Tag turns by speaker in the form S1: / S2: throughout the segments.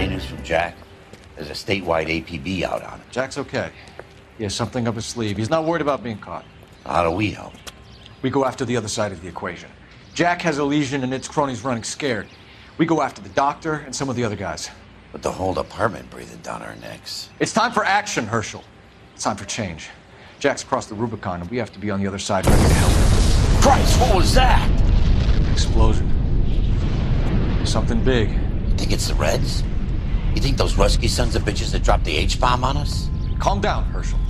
S1: Any news from Jack? There's a statewide APB out on him.
S2: Jack's okay. He has something up his sleeve. He's not worried about being caught.
S1: How do we help?
S2: We go after the other side of the equation. Jack has a legion and its cronies running scared. We go after the doctor and some of the other guys.
S1: With the whole department breathing down our necks.
S2: It's time for action, Herschel. It's time for change. Jack's crossed the Rubicon and we have to be on the other side ready to help.
S1: Christ, what was that?
S2: Explosion. Something big.
S1: You think it's the Reds? You think those Rusky sons of bitches that dropped the H-bomb on us?
S2: Calm down, Herschel.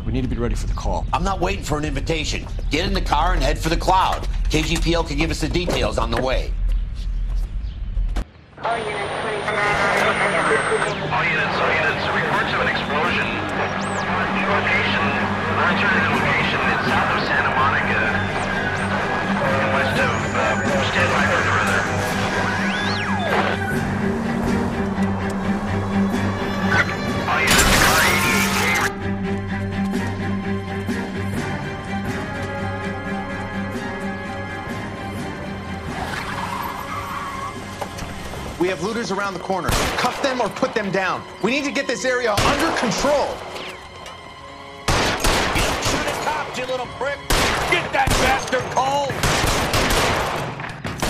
S2: We need to be ready for the call.
S1: I'm not waiting for an invitation. Get in the car and head for the cloud. KGPL can give us the details on the way.
S3: All units, reports of an explosion. Alternative location, it's south of Santa Monica, and west of, stand by for further. All units, car 88K.
S4: We have looters around the corner. Cuff them or put them down. We need to get this area under control.
S1: Shoot a cop, you little prick! Get that bastard cold!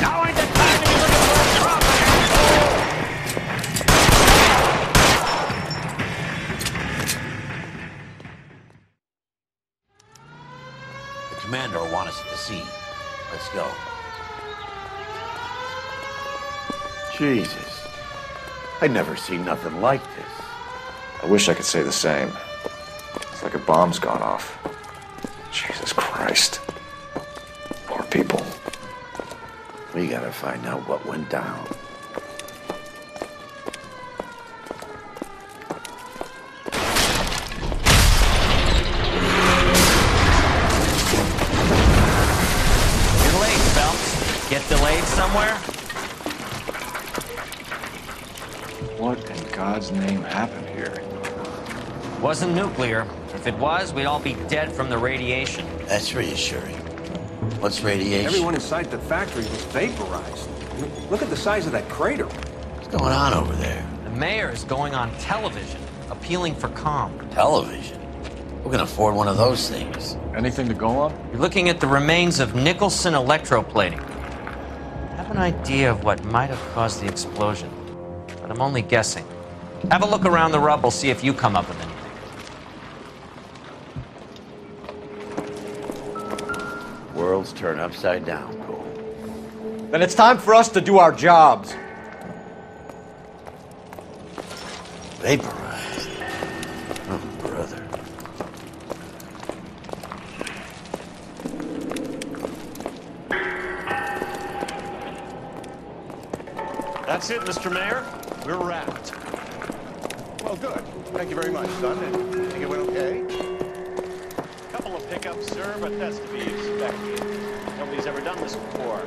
S1: Now ain't the time to be looking for a cop, asshole! The commander will want us at the scene. Let's go. Jesus. I'd never seen nothing like this.
S5: I wish I could say the same. It's like a bomb's gone off. Jesus Christ. Poor people.
S1: We gotta find out what went down.
S6: You're late, Phelps. Get delayed somewhere?
S2: What in God's name happened here?
S6: Wasn't nuclear. If it was, we'd all be dead from the radiation.
S1: That's reassuring. What's radiation?
S7: Everyone inside the factory was vaporized. Look at the size of that crater.
S1: What's going on over there?
S6: The mayor is going on television, appealing for calm.
S1: Television? Who can afford one of those things?
S2: Anything to go on?
S6: You're looking at the remains of Nicholson electroplating. I have an idea of what might have caused the explosion, but I'm only guessing. Have a look around the rubble, see if you come up with anything.
S1: Worlds turn upside down, Cole.
S2: Then it's time for us to do our jobs.
S1: Vaporized. Oh, brother.
S8: That's it, Mr. Mayor. We're wrapped.
S7: Well, good. Thank you very much, son. And you think it went okay?
S8: Couple of hiccups, sir, but that's to be expected. Nobody's ever done this before.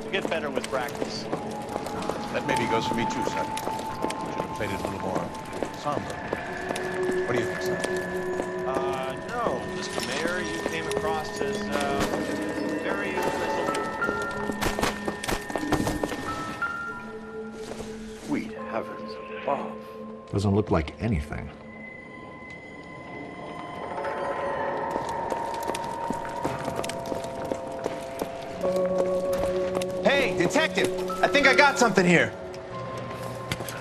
S8: You get better with practice.
S7: That maybe goes for me too, son. Should have played it a little more somber. What do you think, son?
S8: No, Mr. Mayor, you came across as, very resolute.
S1: Sweet heavens above.
S5: Doesn't look like anything.
S4: Hey, detective! I think I got something here.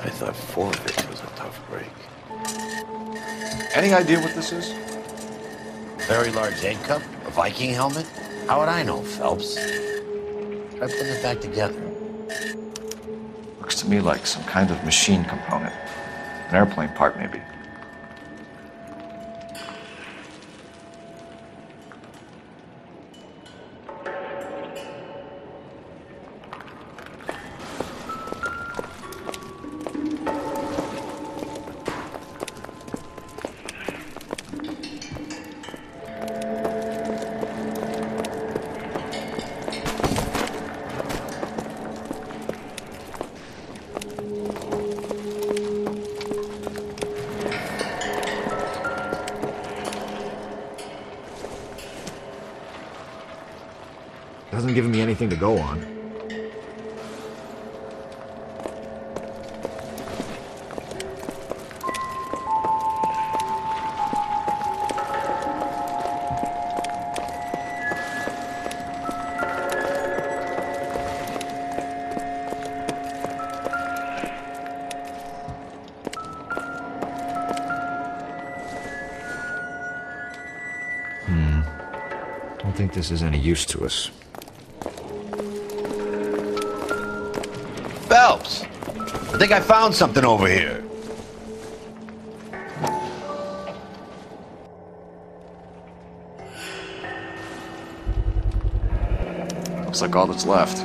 S1: I thought 4 of it was a tough break.
S5: Any idea what this is?
S1: Very large egg cup? A Viking helmet? How would I know, Phelps? Try putting it back together.
S5: Looks to me like some kind of machine component. An airplane part, maybe. Hasn't given me anything to go on.
S2: don't think this is any use to us.
S1: Phelps! I think I found something over here.
S5: Looks like all that's left.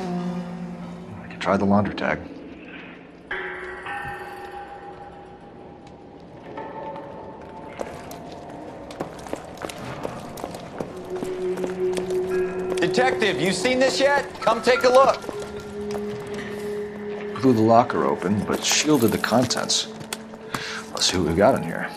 S5: I can try the laundry tag.
S4: Detective, you seen this yet? Come take a look.
S5: Blew the locker open, but shielded the contents. Let's see what we got in here.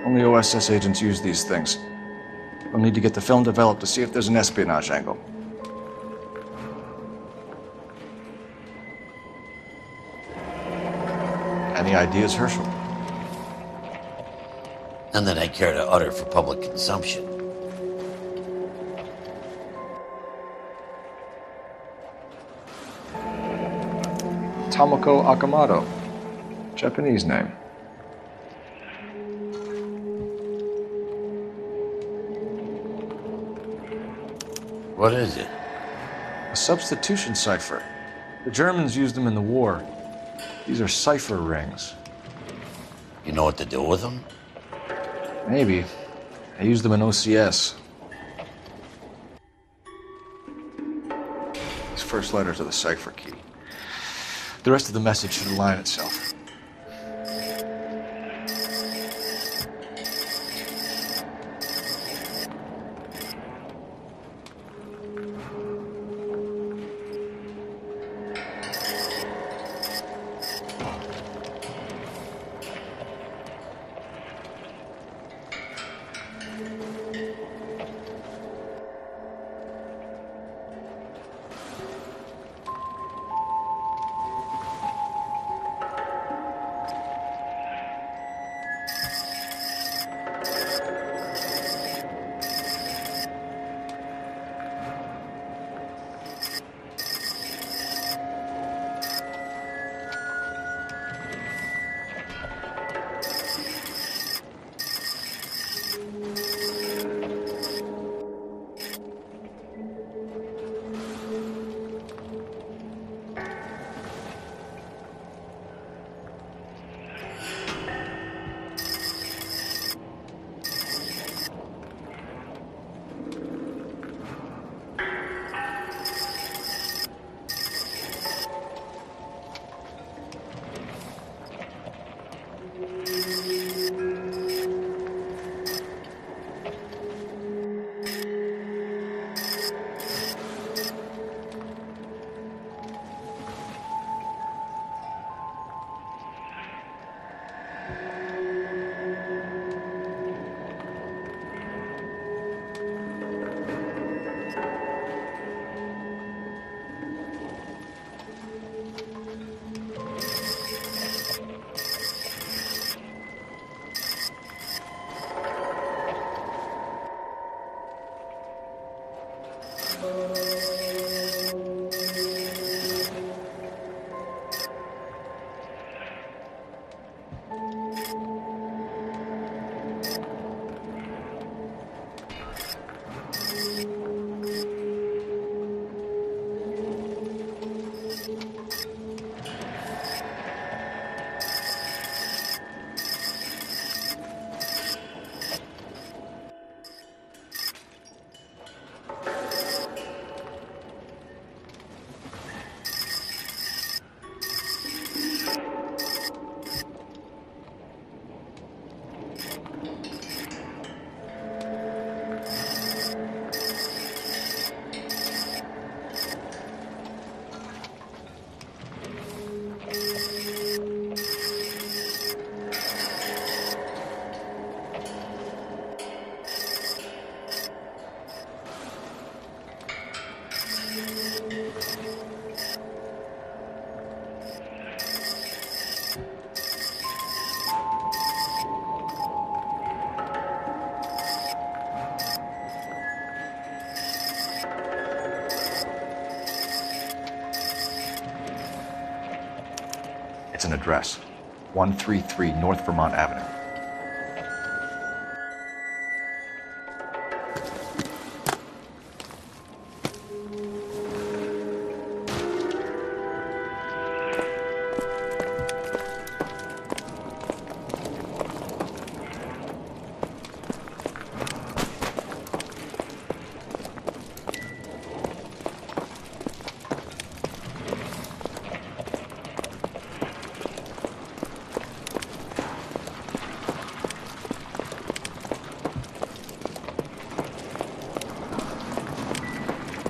S5: Only OSS agents use these things. We'll need to get the film developed to see if there's an espionage angle. Any ideas, Herschel?
S1: None that I care to utter for public consumption.
S5: Tomoko Akamoto. Japanese name.
S1: What is it?
S2: A substitution cipher. The Germans used them in the war. These are cipher rings.
S1: You know what to do with them?
S2: Maybe. I used them in OCS.
S5: These first letters are the cipher key.
S2: The rest of the message should align itself. It's an address. 133 North Vermont Avenue.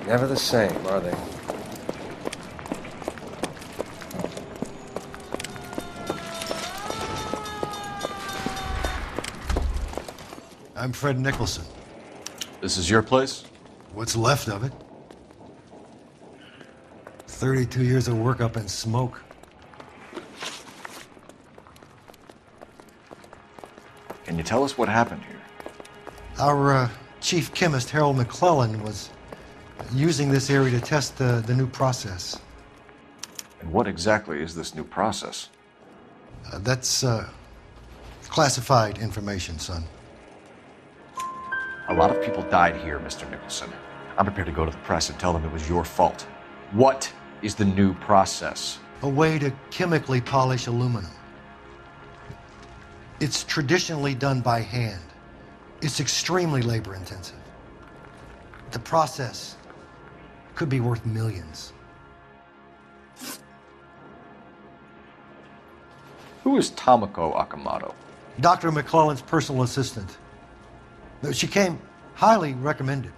S5: Never the same, are they?
S9: I'm Fred Nicholson.
S2: This is your place?
S9: What's left of it? 32 years of work up in smoke.
S2: Can you tell us what happened here?
S9: Our chief chemist, Harold McClellan, was using this area to test the new process.
S2: And what exactly is this new process?
S9: That's classified information, son.
S2: A lot of people died here, Mr. Nicholson. I'm prepared to go to the press and tell them it was your fault. What is the new process?
S9: A way to chemically polish aluminum. It's traditionally done by hand. It's extremely labor intensive. The process could be worth millions.
S2: Who is Tomoko Akamoto?
S9: Dr. McClellan's personal assistant. She came highly recommended.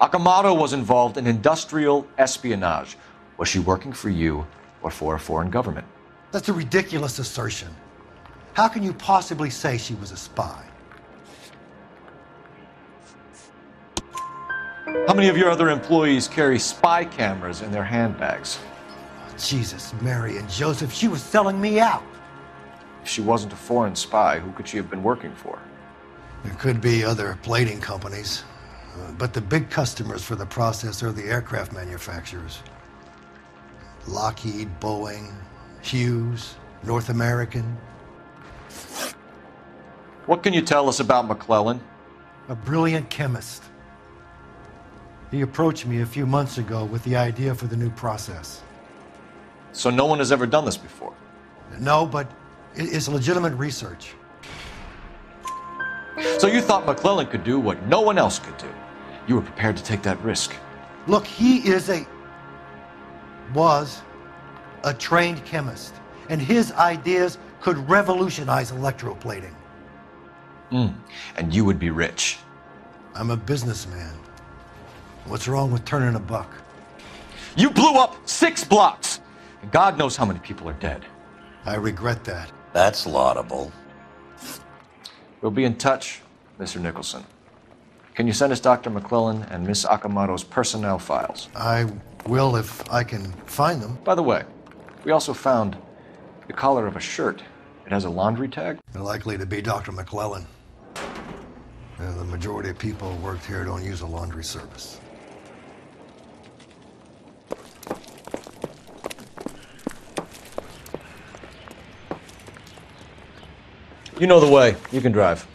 S2: Akamoto was involved in industrial espionage. Was she working for you or for a foreign government?
S9: That's a ridiculous assertion. How can you possibly say she was a spy?
S2: How many of your other employees carry spy cameras in their handbags?
S9: Jesus, Mary, and Joseph, she was selling me out.
S2: If she wasn't a foreign spy, who could she have been working for?
S9: There could be other plating companies, but the big customers for the process are the aircraft manufacturers. Lockheed, Boeing, Hughes, North American.
S2: What can you tell us about McClellan?
S9: A brilliant chemist. He approached me a few months ago with the idea for the new process.
S2: So no one has ever done this before?
S9: No, but it's legitimate research.
S2: So you thought McClellan could do what no one else could do? You were prepared to take that risk?
S9: Look, he was a trained chemist, and his ideas could revolutionize electroplating.
S2: And you would be rich?
S9: I'm a businessman. What's wrong with turning a buck?
S2: You blew up 6 blocks! And God knows how many people are dead.
S9: I regret that.
S1: That's laudable.
S2: We'll be in touch, Mr. Nicholson. Can you send us Dr. McClellan and Miss Akamoto's personnel files?
S9: I will if I can find them.
S2: By the way, we also found the collar of a shirt. It has a laundry tag.
S9: They're likely to be Dr. McClellan. The majority of people who worked here don't use a laundry service.
S2: You know the way. You can drive.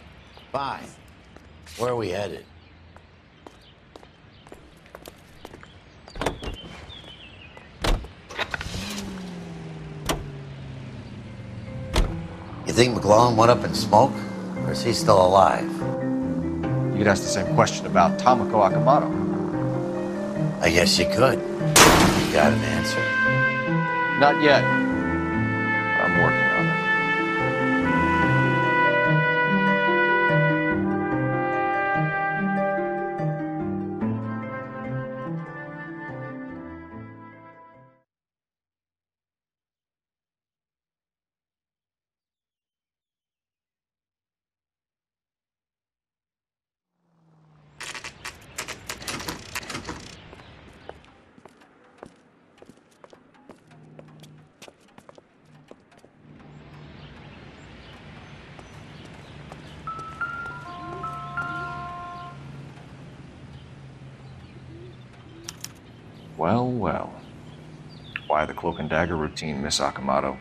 S1: Fine. Where are we headed? You think McClellan went up in smoke? Or is he still alive?
S2: You could ask the same question about Tomoko Akamoto.
S1: I guess you could. You got an answer?
S2: Not yet. But I'm working on it. Well, well.
S5: Why the cloak and dagger routine, Miss Akamoto?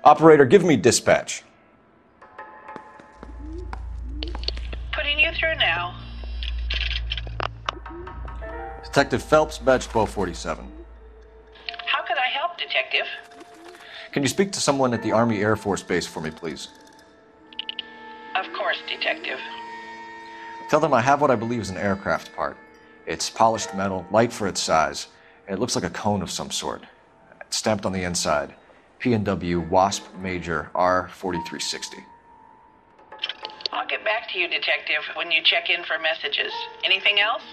S5: Operator, give me dispatch.
S10: Putting you through now.
S2: Detective Phelps, badge 1247.
S10: How could I help, Detective?
S2: Can you speak to someone at the Army Air Force Base for me, please?
S10: Of course, Detective.
S2: Tell them I have what I believe is an aircraft part. It's polished metal, light for its size, and it looks like a cone of some sort. It's stamped on the inside. P&W Wasp Major R4360.
S10: I'll get back to you, Detective, when you check in for messages. Anything else?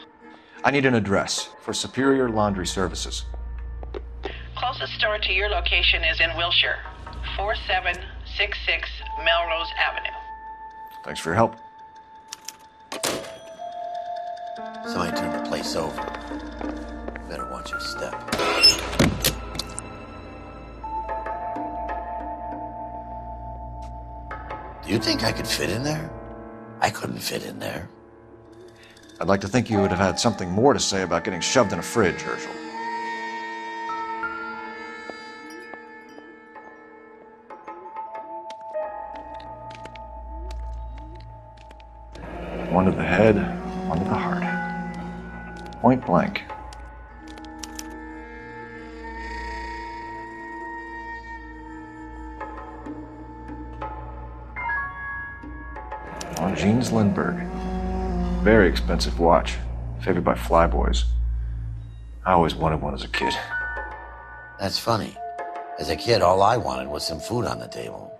S2: I need an address for Superior Laundry Services.
S10: Closest store to your location is in Wilshire, 4766 Melrose Avenue.
S2: Thanks for your help.
S1: Somebody turned the place over. Better watch your step. Do you think I could fit in there? I couldn't fit in there.
S2: I'd like to think you would have had something more to say about getting shoved in a fridge, Herschel.
S5: One to the head, one to the heart. Point blank. On Jeans Lindbergh. Very expensive watch. Favored by flyboys. I always wanted one as a kid.
S1: That's funny. As a kid, all I wanted was some food on the table.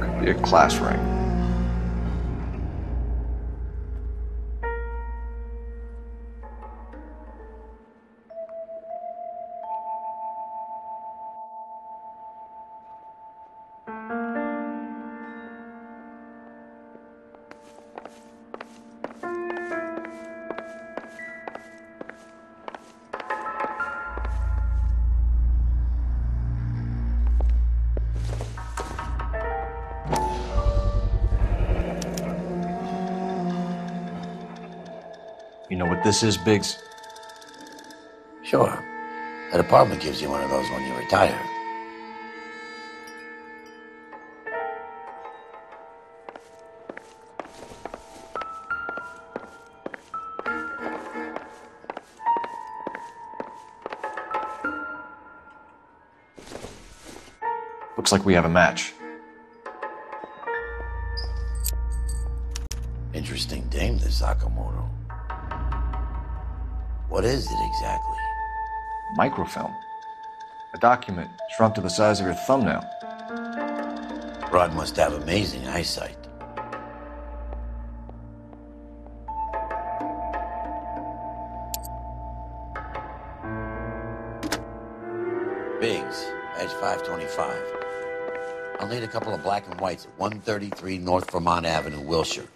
S5: Could be a class ring.
S2: You know what this is, Biggs?
S1: Sure. That apartment gives you one of those when you retire.
S2: Looks like we have a match.
S1: Interesting dame, this Sakamoto. What is it exactly?
S2: Microfilm. A document shrunk to the size of your thumbnail.
S1: Broad must have amazing eyesight. Biggs, edge 525. I'll need a couple of black and whites at 133 North Vermont Avenue, Wilshire.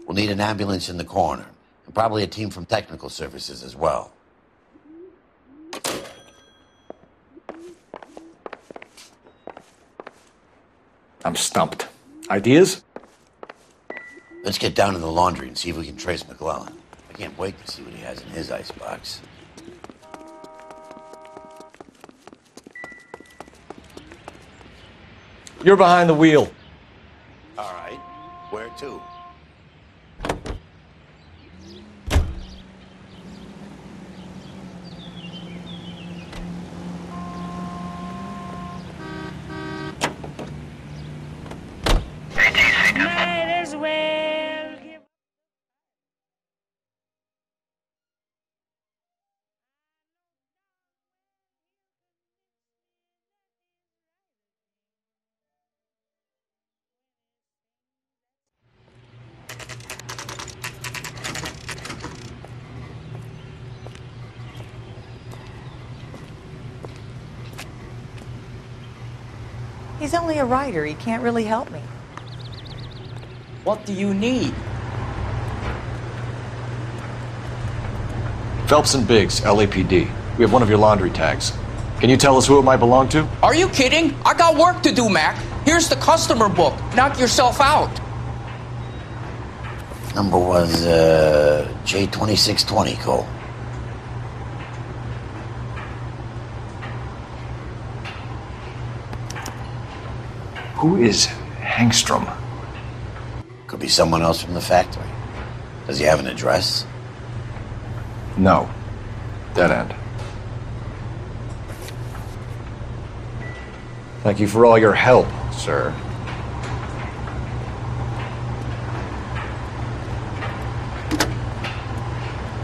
S1: We'll need an ambulance in the corner, and probably a team from technical services as well.
S2: I'm stumped. Ideas?
S1: Let's get down to the laundry and see if we can trace McClellan. I can't wait to see what he has in his icebox.
S2: You're behind the wheel.
S1: All right. Where to?
S11: Might as well give.
S12: He's only a writer. He can't really help me. What do you need?
S2: Phelps and Biggs, LAPD. We have one of your laundry tags. Can you tell us who it might belong to?
S12: Are you kidding? I got work to do, Mac. Here's the customer book. Knock yourself out.
S1: Number was J2620, Cole.
S2: Who is Hangstrom?
S1: Could be someone else from the factory. Does he have an address?
S2: No. Dead end. Thank you for all your help, sir.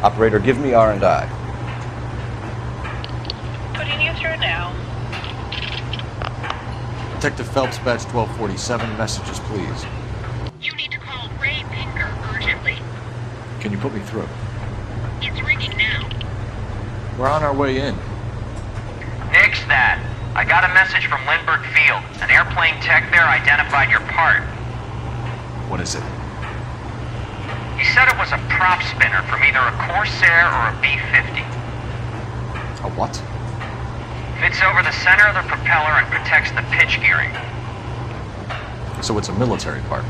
S2: Operator, give me R&I.
S10: Putting you through now.
S2: Detective Phelps, badge 1247, messages, please.
S13: You need to call Ray Pinker urgently.
S2: Can you put me through?
S13: It's ringing now.
S2: We're on our way in.
S3: Nix that. I got a message from Lindbergh Field. An airplane tech there identified your part.
S2: What is it?
S3: He said it was a prop spinner from either a Corsair or a B-50.
S2: A what?
S3: Fits over the center of the propeller and protects the pitch gearing.
S2: So it's a military part.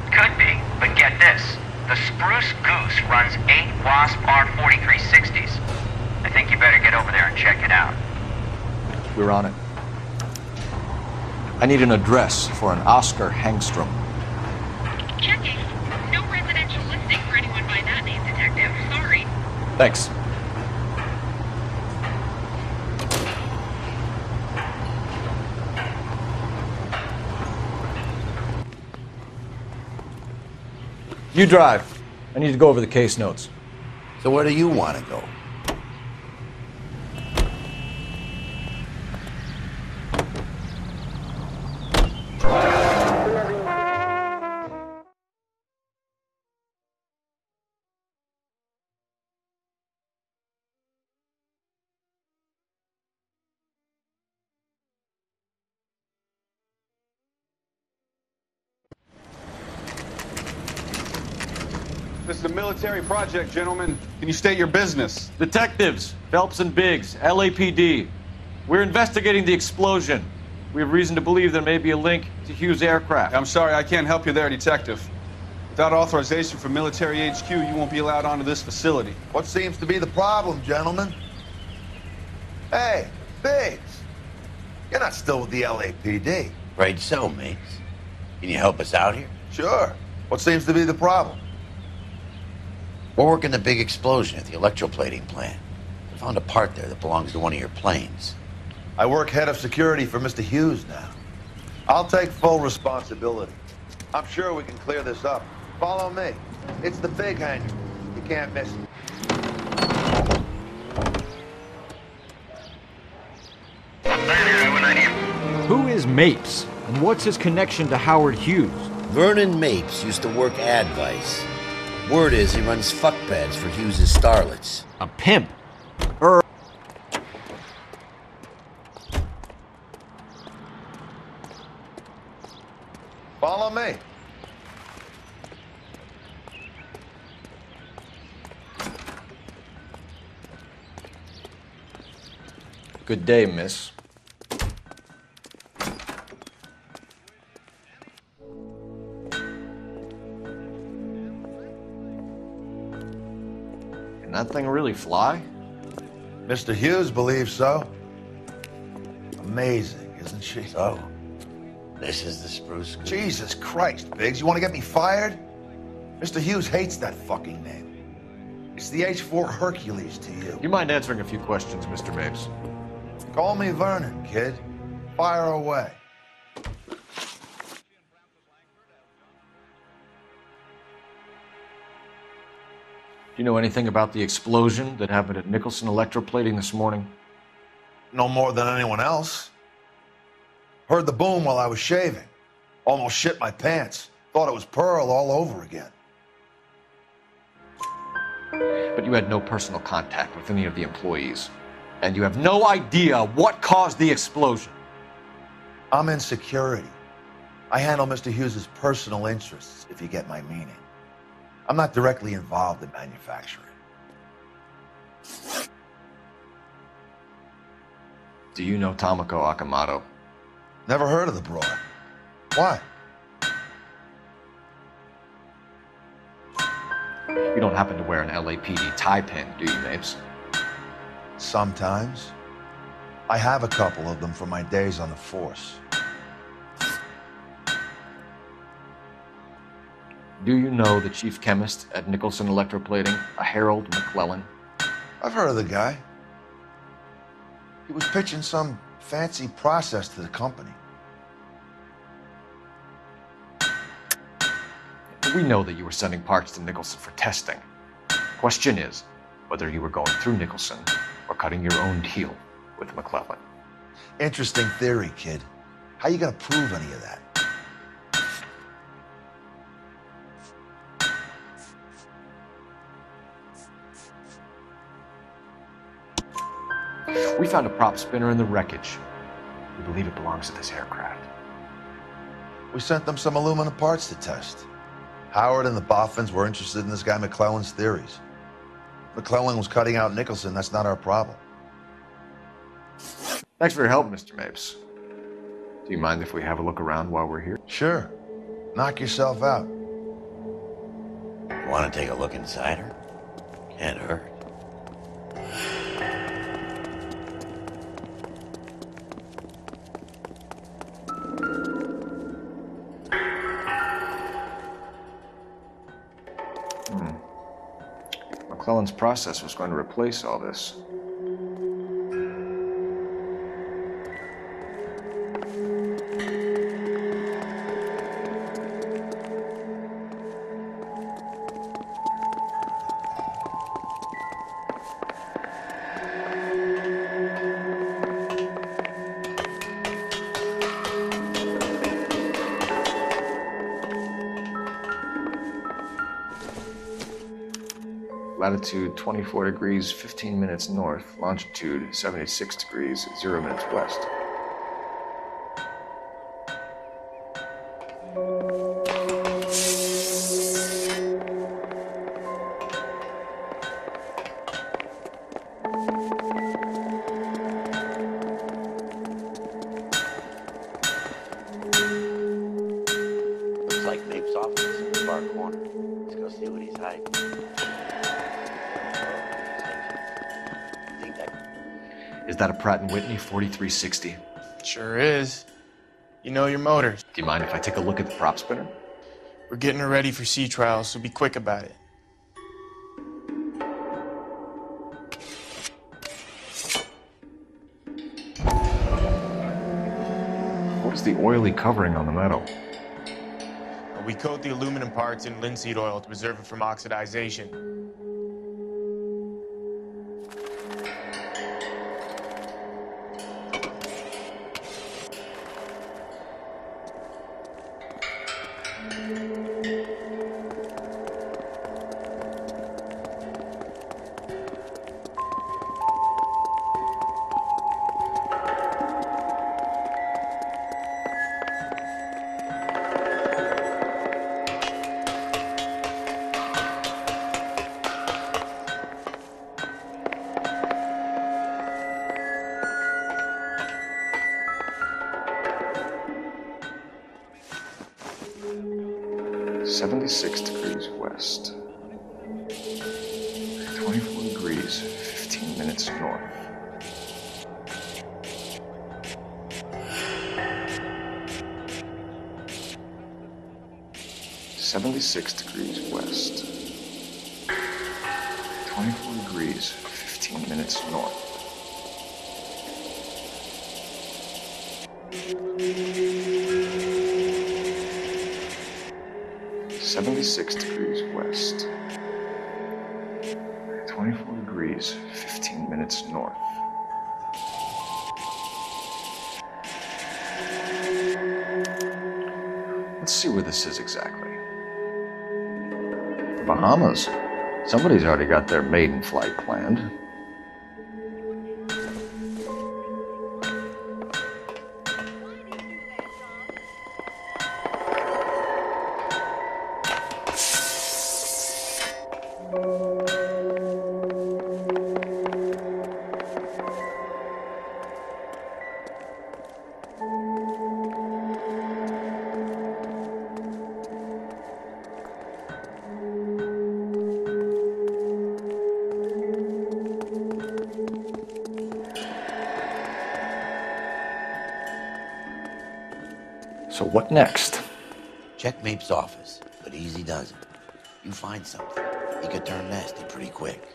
S3: Could be, but get this. The Spruce Goose runs 8 Wasp R4360s. I think you better get over there and check it out.
S2: We're on it. I need an address for an Oscar Hangstrom.
S13: Checking. No residential listing for anyone by that name, Detective. Sorry.
S2: Thanks. You drive. I need to go over the case notes.
S1: So where do you want to go?
S4: This is a military project, gentlemen. Can you state your business?
S2: Detectives, Phelps and Biggs, LAPD. We're investigating the explosion. We have reason to believe there may be a link to Hughes' aircraft.
S4: I'm sorry, I can't help you there, Detective. Without authorization from military HQ, you won't be allowed onto this facility.
S14: What seems to be the problem, gentlemen? Hey, Biggs. You're not still with the LAPD.
S1: Right so, mates. Can you help us out here?
S14: Sure. What seems to be the problem?
S1: We're working the big explosion at the electroplating plant. We found a part there that belongs to one of your planes.
S14: I work head of security for Mr. Hughes now. I'll take full responsibility. I'm sure we can clear this up. Follow me. It's the big hangar. You can't miss it.
S15: Who is Mapes, and what's his connection to Howard Hughes?
S1: Vernon Mapes used to work Advice. Word is he runs fuck pads for Hughes' starlets.
S15: A pimp.
S14: Follow me.
S2: Good day, miss. Can that thing really fly?
S14: Mr. Hughes believes so. Amazing, isn't she?
S1: So, this is the Spruce Goose.
S14: Jesus Christ, Biggs, you want to get me fired? Mr. Hughes hates that fucking name. It's the H-4 Hercules to you.
S2: You mind answering a few questions, Mr. Mapes?
S14: Call me Vernon, kid. Fire away.
S2: Do you know anything about the explosion that happened at Nicholson Electroplating this morning?
S14: No more than anyone else. Heard the boom while I was shaving. Almost shit my pants. Thought it was Pearl all over again.
S2: But you had no personal contact with any of the employees. And you have no idea what caused the explosion.
S14: I'm in security. I handle Mr. Hughes's personal interests, if you get my meaning. I'm not directly involved in manufacturing.
S2: Do you know Tomoko Akamoto?
S14: Never heard of the broad. Why?
S2: You don't happen to wear an LAPD tie pin, do you, Mapes?
S14: Sometimes. I have a couple of them from my days on the force.
S2: Do you know the chief chemist at Nicholson Electroplating, a Harold McClellan?
S14: I've heard of the guy. He was pitching some fancy process to the company.
S2: We know that you were sending parts to Nicholson for testing. Question is, whether you were going through Nicholson or cutting your own deal with McClellan.
S14: Interesting theory, kid. How you gonna prove any of that?
S2: We found a prop spinner in the wreckage. We believe it belongs to this aircraft.
S14: We sent them some aluminum parts to test. Howard and the Boffins were interested in this guy McClellan's theories. McClellan was cutting out Nicholson. That's not our problem.
S2: Thanks for your help, Mr. Mapes. Do you mind if we have a look around while we're here?
S14: Sure. Knock yourself out.
S1: Want to take a look inside her? Can't hurt.
S2: McClellan's process was going to replace all this. Latitude 24 degrees, 15 minutes north. Longitude 76 degrees, 0 minutes west.
S1: Looks like Mapes' office is in the far corner. Let's go see what he's hiding.
S2: Is that a Pratt & Whitney 4360?
S16: Sure is. You know your motors.
S2: Do you mind if I take a look at the prop spinner?
S16: We're getting her ready for sea trials, so be quick about it.
S2: What's the oily covering on the metal?
S16: We coat the aluminum parts in linseed oil to preserve it from oxidization.
S2: West. 24 degrees, 15 minutes north. (76 degrees west). 24 degrees, 15 minutes north. (76 degrees west). 24 degrees, 15 minutes north. Let's see where this is exactly. The Bahamas. Somebody's already got their maiden flight planned.
S5: So what next?
S1: Check Mapes' office, but easy does it. You find something, he could turn nasty pretty quick.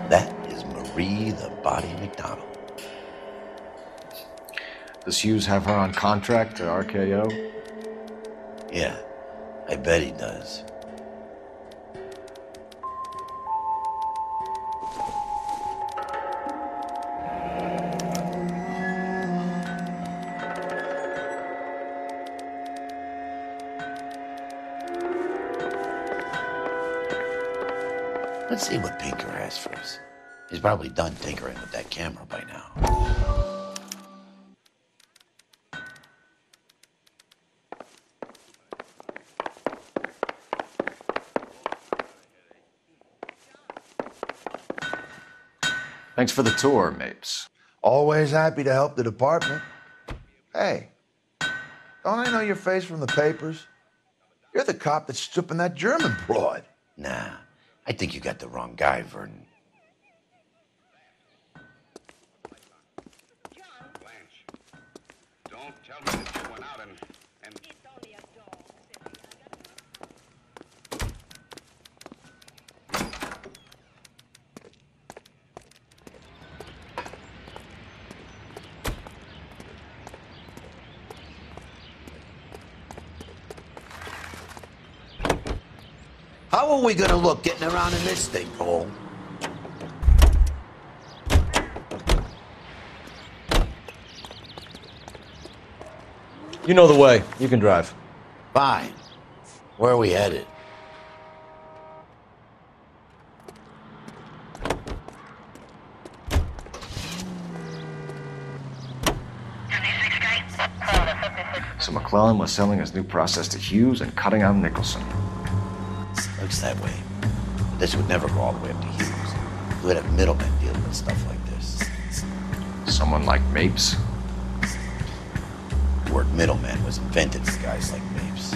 S1: That is Marie the Body McDonald.
S2: Does Hughes have her on contract to RKO?
S1: Yeah, I bet he does. Let's see what Pinker has for us. He's probably done tinkering with that camera by now.
S2: Thanks for the tour, Mapes.
S14: Always happy to help the department. Hey, don't I know your face from the papers? You're the cop that's stripping that German broad.
S1: Nah, I think you got the wrong guy, Vernon.
S17: Don't tell me that you went out and...
S1: How are we gonna look getting around in this thing, Cole?
S2: You know the way. You can drive.
S1: Fine. Where are we headed?
S2: So McClellan was selling his new process to Hughes and cutting out Nicholson.
S1: Looks that way. But this would never go all the way up to Hughes. You would have middlemen dealing with stuff like this.
S2: Someone like Mapes?
S1: The word middleman was invented for guys like Mapes.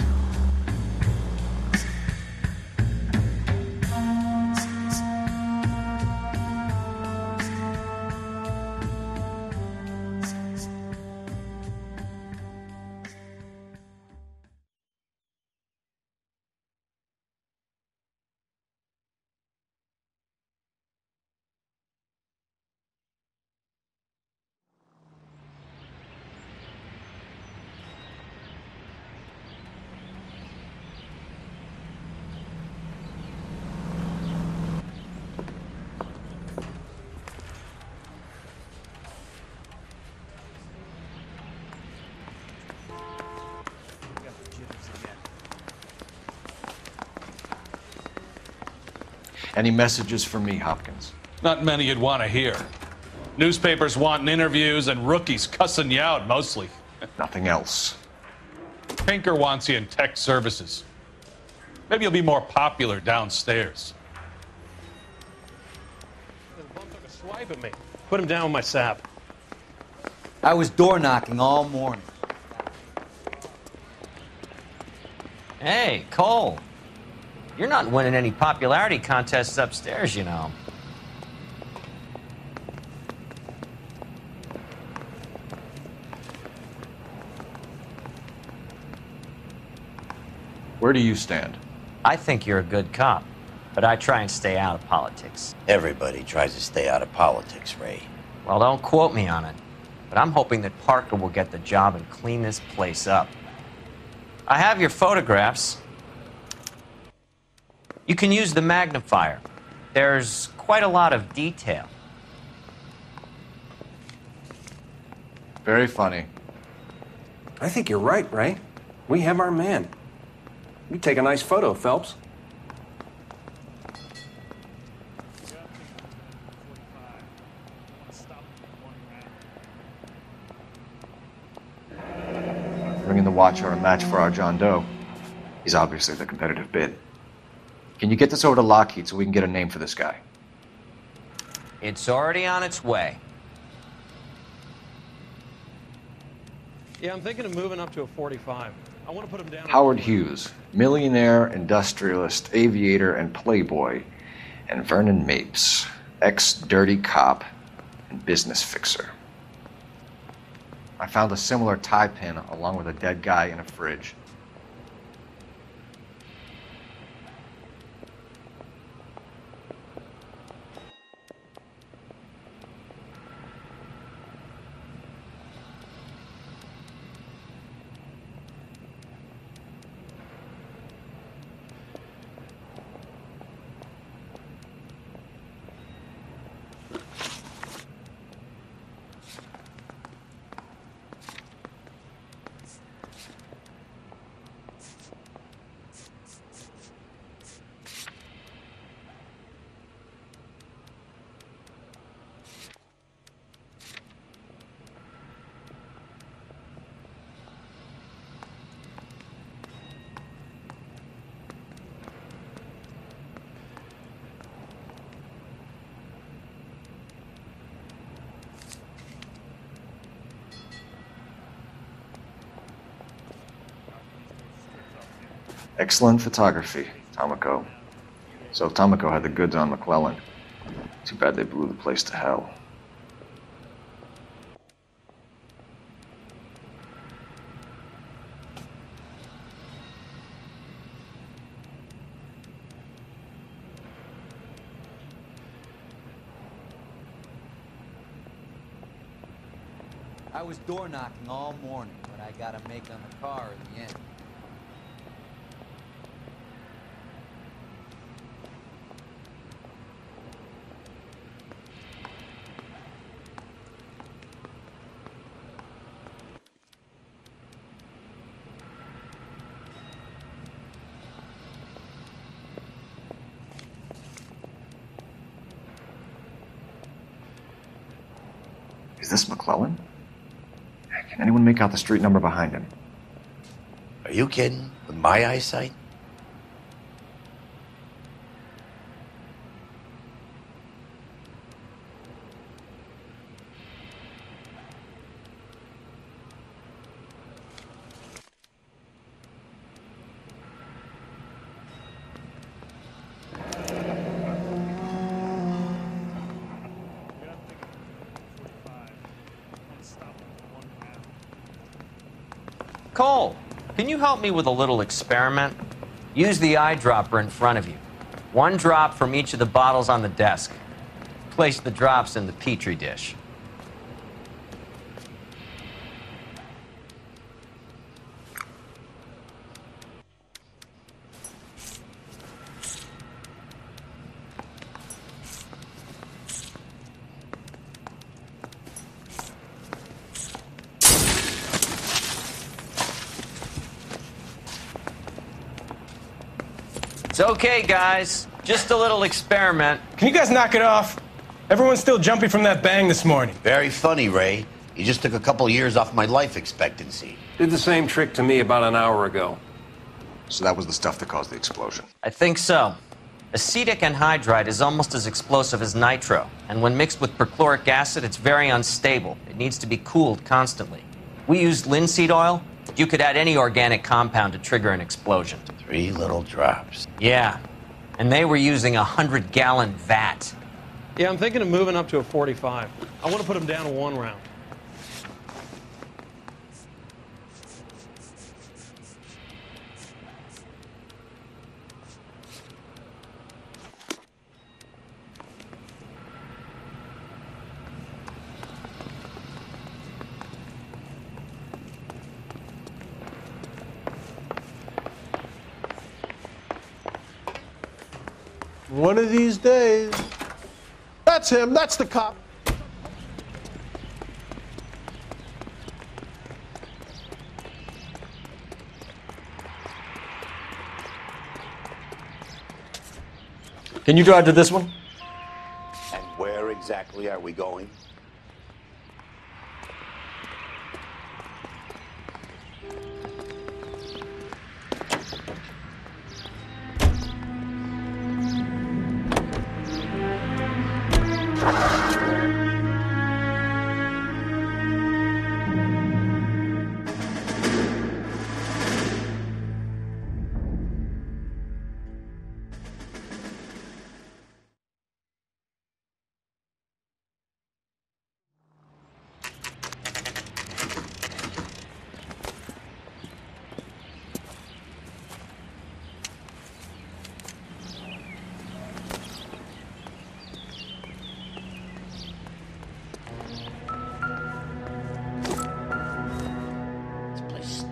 S2: Any messages for me, Hopkins?
S18: Not many you'd want to hear. Newspapers wanting interviews and rookies cussing you out, mostly.
S2: Nothing else.
S18: Pinker wants you in tech services. Maybe you'll be more popular downstairs.
S8: One took a swipe at me. Put him down with my sap.
S19: I was door knocking all morning.
S6: Hey, Cole. You're not winning any popularity contests upstairs, you know.
S2: Where do you stand?
S6: I think you're a good cop, but I try and stay out of politics.
S1: Everybody tries to stay out of politics, Ray.
S6: Well, don't quote me on it, but I'm hoping that Parker will get the job and clean this place up. I have your photographs. You can use the magnifier. There's quite a lot of detail.
S2: Very funny.
S20: I think you're right, Ray. We have our man. You take a nice photo, Phelps.
S2: Bringing the watch are a match for our John Doe. He's obviously the competitive bid. Can you get this over to Lockheed so we can get a name for this guy?
S6: It's already on its way.
S8: Yeah, I'm thinking of moving up to a 45. I want to put him down.
S2: Howard Hughes, millionaire, industrialist, aviator, and playboy, and Vernon Mapes, ex-dirty cop and business fixer. I found a similar tie pin along with a dead guy in a fridge. Excellent photography, Tomoko. So Tomoko had the goods on McClellan. Too bad they blew the place to hell.
S19: I was door knocking all morning, but I got a make on the car in the end.
S2: Is this McClellan? Can anyone make out the street number behind him?
S1: Are you kidding? With my eyesight?
S6: Cole, can you help me with a little experiment? Use the eyedropper in front of you. One drop from each of the bottles on the desk. Place the drops in the Petri dish. It's okay, guys. Just a little experiment.
S20: Can you guys knock it off? Everyone's still jumping from that bang this morning.
S1: Very funny, Ray. You just took a couple years off my life expectancy.
S20: Did the same trick to me about an hour ago.
S2: So that was the stuff that caused the explosion.
S6: I think so. Acetic anhydride is almost as explosive as nitro, and when mixed with perchloric acid, it's very unstable. It needs to be cooled constantly. We used linseed oil. You could add any organic compound to trigger an explosion.
S1: 3 little drops.
S6: Yeah, and they were using a 100-gallon vat.
S8: Yeah, I'm thinking of moving up to a 45. I want to put him down in 1 round.
S4: One of these days. That's him. That's the cop.
S20: Can you drive to this one?
S1: And where exactly are we going?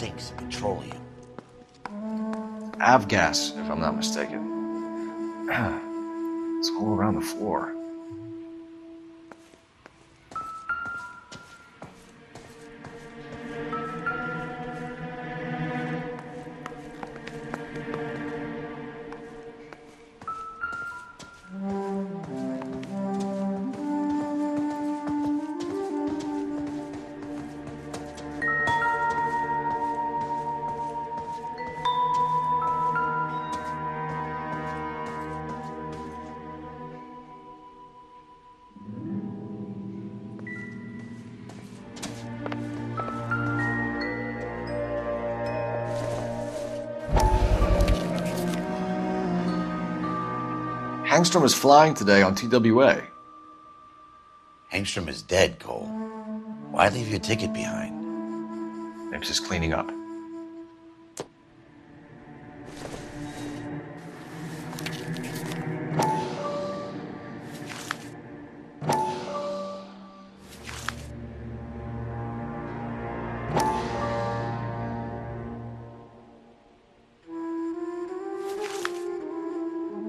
S1: stinks of petroleum.
S2: Avgas, if I'm not mistaken. It's all around the floor. Hangstrom is flying today on TWA.
S1: Hangstrom is dead, Cole. Why leave your ticket behind?
S2: Mapes is cleaning up.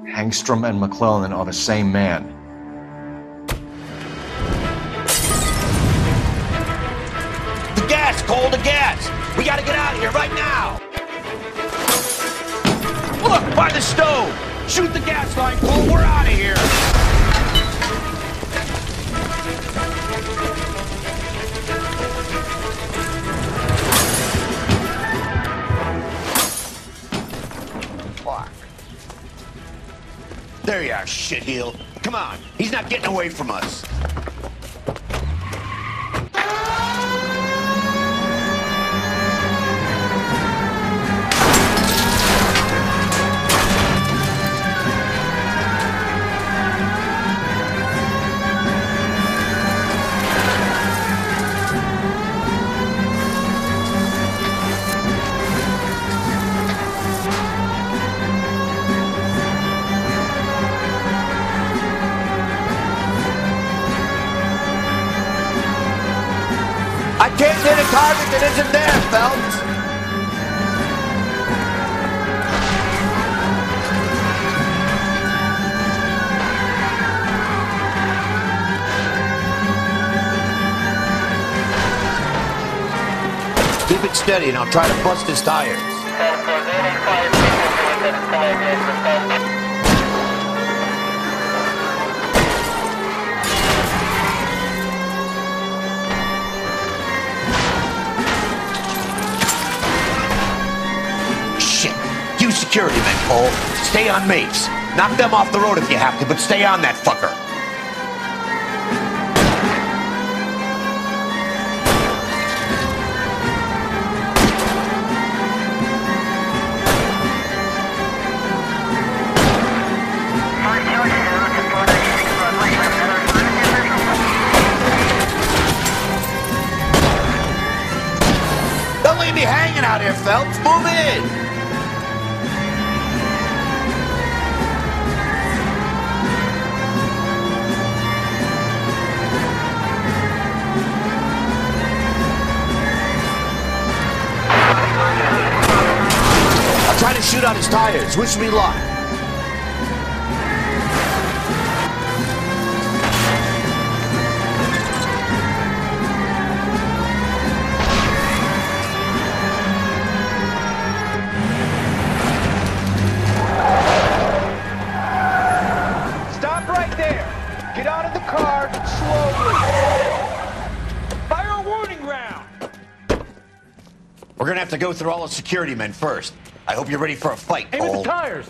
S2: Hangstrom and McClellan are the same man.
S1: The gas, Cole, the gas! We gotta get out of here right now! Look, by the stove! Shoot the gas line, Cole, we're out of here! There you are, shitheel. Come on, he's not getting away from us. I can't hit a target that isn't there, Phelps. Keep it steady and I'll try to bust his tires. Security men, Cole. Stay on Mapes. Knock them off the road if you have to, but stay on that fucker. Don't leave me hanging out here, Phelps. Move in. Try to shoot out his tires. Wish me luck.
S21: Stop right there. Get out of the car slowly. Fire a warning round.
S1: We're gonna have to go through all the security men first. I hope you're ready for a fight, Cole.
S21: Aim at the tires!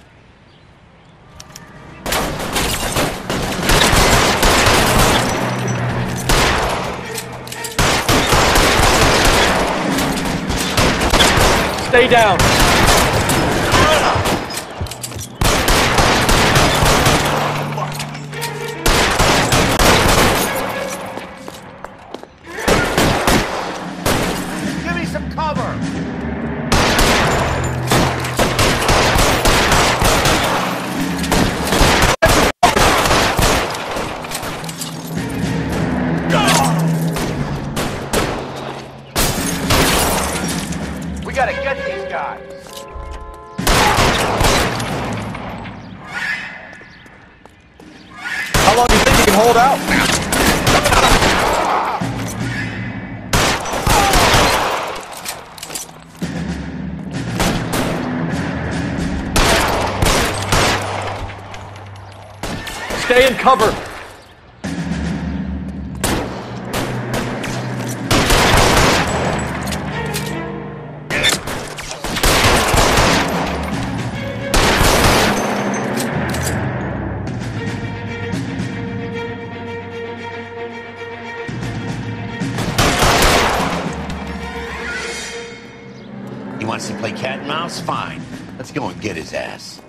S21: Stay down!
S1: Give me some cover!
S15: cover!
S1: He wants to play cat and mouse? Fine. Let's go and get his ass.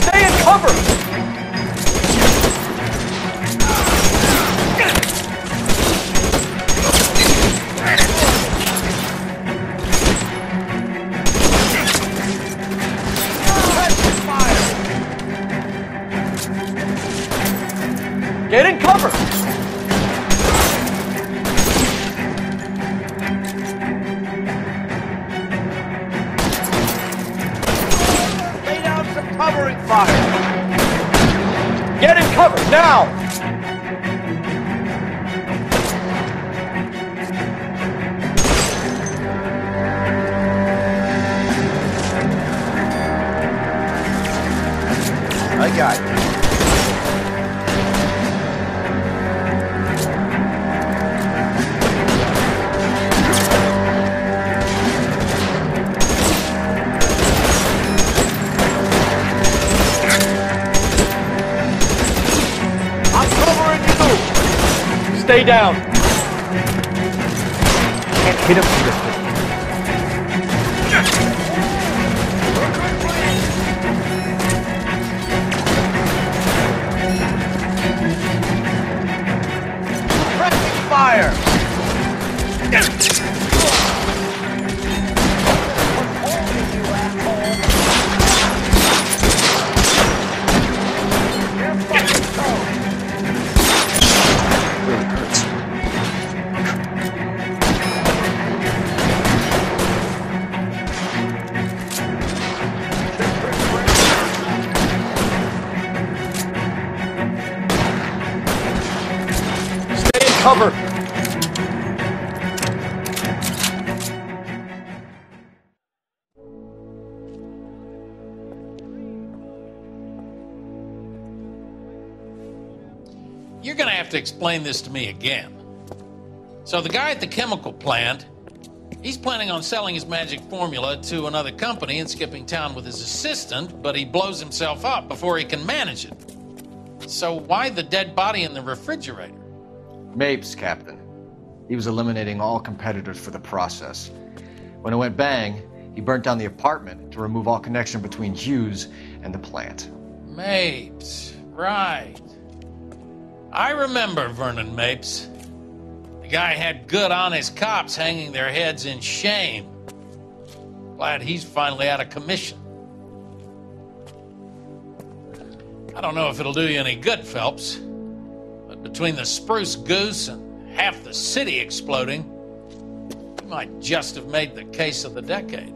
S15: Stay in cover! Get in cover!
S21: Lay down some covering fire.
S15: Get in cover, now!
S21: I got you.
S15: Stay down. Can't hit him from this distance.
S21: Pressing fire.
S15: Cover!
S7: You're gonna have to explain this to me again. So the guy at the chemical plant, he's planning on selling his magic formula to another company and skipping town with his assistant, but he blows himself up before he can manage it. So why the dead body in the refrigerator?
S2: Mapes, Captain. He was eliminating all competitors for the process. When it went bang, he burnt down the apartment to remove all connection between Hughes and the plant.
S7: Mapes, right. I remember Vernon Mapes. The guy had good honest cops hanging their heads in shame. Glad he's finally out of commission. I don't know if it'll do you any good, Phelps, but between the spruce goose and half the city exploding, you might just have made the case of the decade.